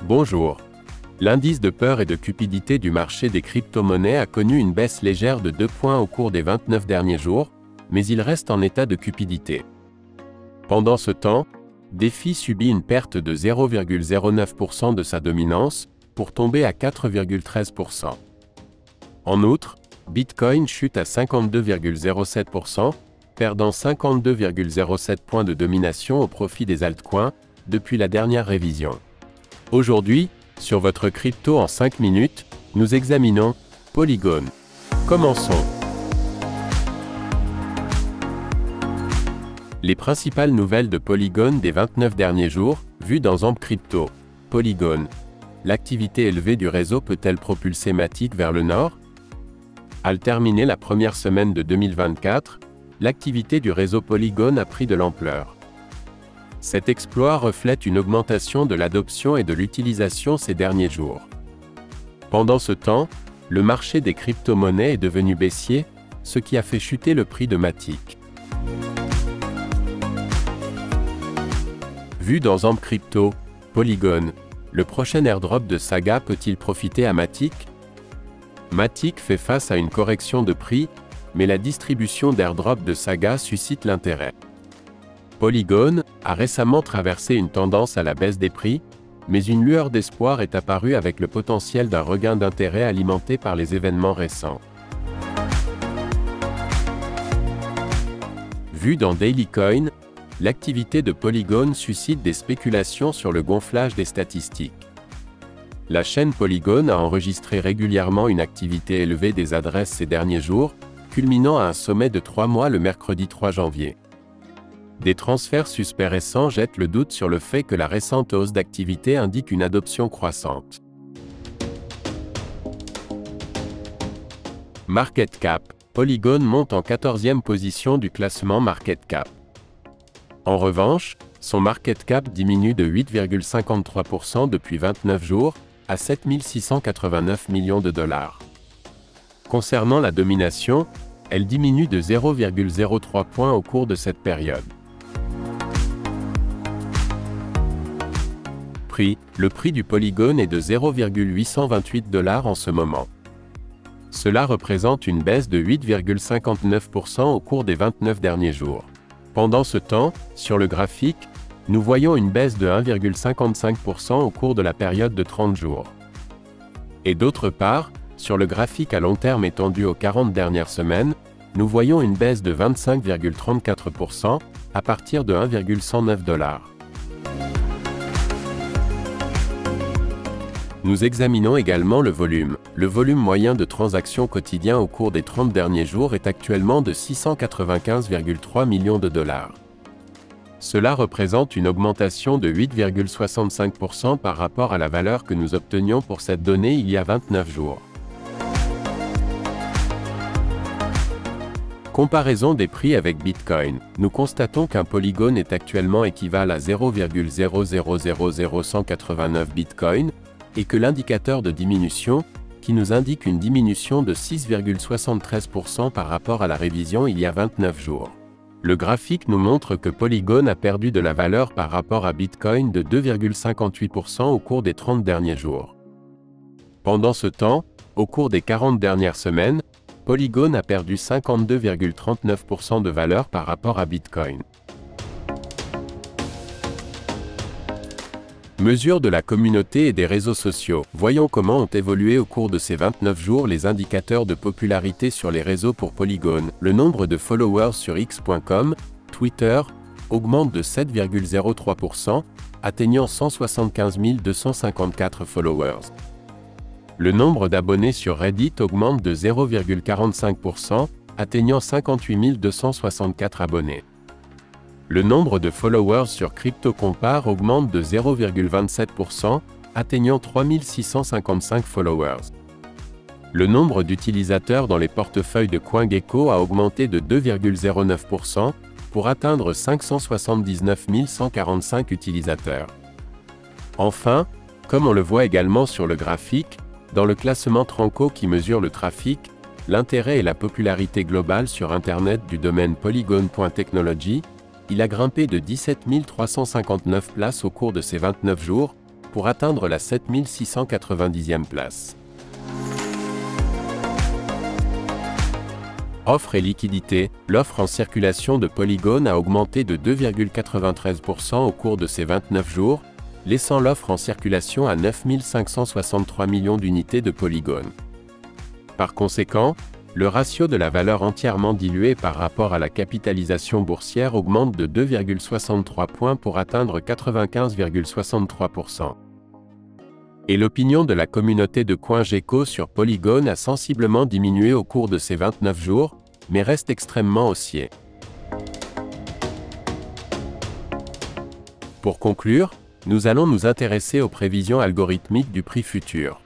Bonjour. L'indice de peur et de cupidité du marché des crypto-monnaies a connu une baisse légère de 2 points au cours des 29 derniers jours, mais il reste en état de cupidité. Pendant ce temps, DeFi subit une perte de 0,09% de sa dominance, pour tomber à 4,13%. En outre, Bitcoin chute à 52,07%, perdant 52,07 points de domination au profit des altcoins, depuis la dernière révision. Aujourd'hui, sur votre crypto en 5 minutes, nous examinons Polygon. Commençons. Les principales nouvelles de Polygon des 29 derniers jours, vues dans Amp Crypto. Polygon. L'activité élevée du réseau peut-elle propulser Matic vers le nord? Al terminer la première semaine de 2024, l'activité du réseau Polygon a pris de l'ampleur. Cet exploit reflète une augmentation de l'adoption et de l'utilisation ces derniers jours. Pendant ce temps, le marché des crypto-monnaies est devenu baissier, ce qui a fait chuter le prix de Matic. Vu dans Amp Crypto, Polygon, le prochain airdrop de Saga peut-il profiter à Matic? Matic fait face à une correction de prix, mais la distribution d'airdrop de Saga suscite l'intérêt. Polygon a récemment traversé une tendance à la baisse des prix, mais une lueur d'espoir est apparue avec le potentiel d'un regain d'intérêt alimenté par les événements récents. Vu dans Daily Coin, l'activité de Polygon suscite des spéculations sur le gonflage des statistiques. La chaîne Polygon a enregistré régulièrement une activité élevée des adresses ces derniers jours, culminant à un sommet de 3 mois le mercredi 3 janvier. Des transferts suspects récents jettent le doute sur le fait que la récente hausse d'activité indique une adoption croissante. Market Cap. Polygon monte en 14e position du classement Market Cap. En revanche, son market cap diminue de 8,53% depuis 29 jours, à 7 689 millions de dollars. Concernant la domination, elle diminue de 0,03 points au cours de cette période. Prix. Le prix du Polygon est de 0,828 $ en ce moment. Cela représente une baisse de 8,59% au cours des 29 derniers jours. Pendant ce temps, sur le graphique, nous voyons une baisse de 1,55% au cours de la période de 30 jours. Et d'autre part, sur le graphique à long terme étendu aux 40 dernières semaines, nous voyons une baisse de 25,34% à partir de 1,109 $. Nous examinons également le volume. Le volume moyen de transactions quotidien au cours des 30 derniers jours est actuellement de 695,3 millions de dollars. Cela représente une augmentation de 8,65% par rapport à la valeur que nous obtenions pour cette donnée il y a 29 jours. Comparaison des prix avec Bitcoin. Nous constatons qu'un Polygon est actuellement équivalent à 0,0000189 Bitcoin, et que l'indicateur de diminution, qui nous indique une diminution de 6,73% par rapport à la révision il y a 29 jours. Le graphique nous montre que Polygon a perdu de la valeur par rapport à Bitcoin de 2,58% au cours des 30 derniers jours. Pendant ce temps, au cours des 40 dernières semaines, Polygon a perdu 52,39% de valeur par rapport à Bitcoin. Mesures de la communauté et des réseaux sociaux. Voyons comment ont évolué au cours de ces 29 jours les indicateurs de popularité sur les réseaux pour Polygon. Le nombre de followers sur x.com, Twitter, augmente de 7,03%, atteignant 175 254 followers. Le nombre d'abonnés sur Reddit augmente de 0,45%, atteignant 58 264 abonnés. Le nombre de followers sur CryptoCompare augmente de 0,27%, atteignant 3655 followers. Le nombre d'utilisateurs dans les portefeuilles de CoinGecko a augmenté de 2,09%, pour atteindre 579 145 utilisateurs. Enfin, comme on le voit également sur le graphique, dans le classement Tranco qui mesure le trafic, l'intérêt et la popularité globale sur Internet du domaine Polygon.technology, il a grimpé de 17 359 places au cours de ces 29 jours, pour atteindre la 7690e place. Offre et liquidité. L'offre en circulation de Polygon a augmenté de 2,93% au cours de ces 29 jours, laissant l'offre en circulation à 9 563 millions d'unités de Polygon. Par conséquent, le ratio de la valeur entièrement diluée par rapport à la capitalisation boursière augmente de 2,63 points pour atteindre 95,63%. Et l'opinion de la communauté de CoinGecko sur Polygon a sensiblement diminué au cours de ces 29 jours, mais reste extrêmement haussier. Pour conclure, nous allons nous intéresser aux prévisions algorithmiques du prix futur.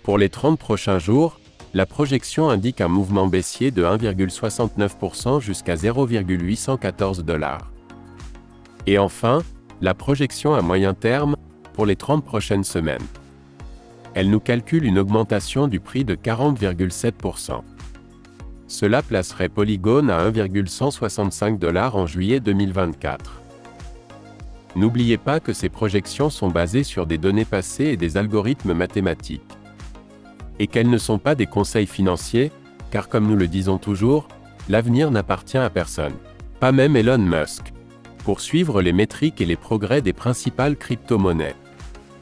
Pour les 30 prochains jours, la projection indique un mouvement baissier de 1,69% jusqu'à 0,814 $. Et enfin, la projection à moyen terme, pour les 30 prochaines semaines. Elle nous calcule une augmentation du prix de 40,7%. Cela placerait Polygon à 1,165 $ en juillet 2024. N'oubliez pas que ces projections sont basées sur des données passées et des algorithmes mathématiques. Et qu'elles ne sont pas des conseils financiers, car comme nous le disons toujours, l'avenir n'appartient à personne. Pas même Elon Musk. Pour suivre les métriques et les progrès des principales crypto-monnaies.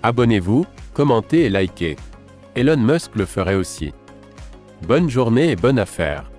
Abonnez-vous, commentez et likez. Elon Musk le ferait aussi. Bonne journée et bonne affaire.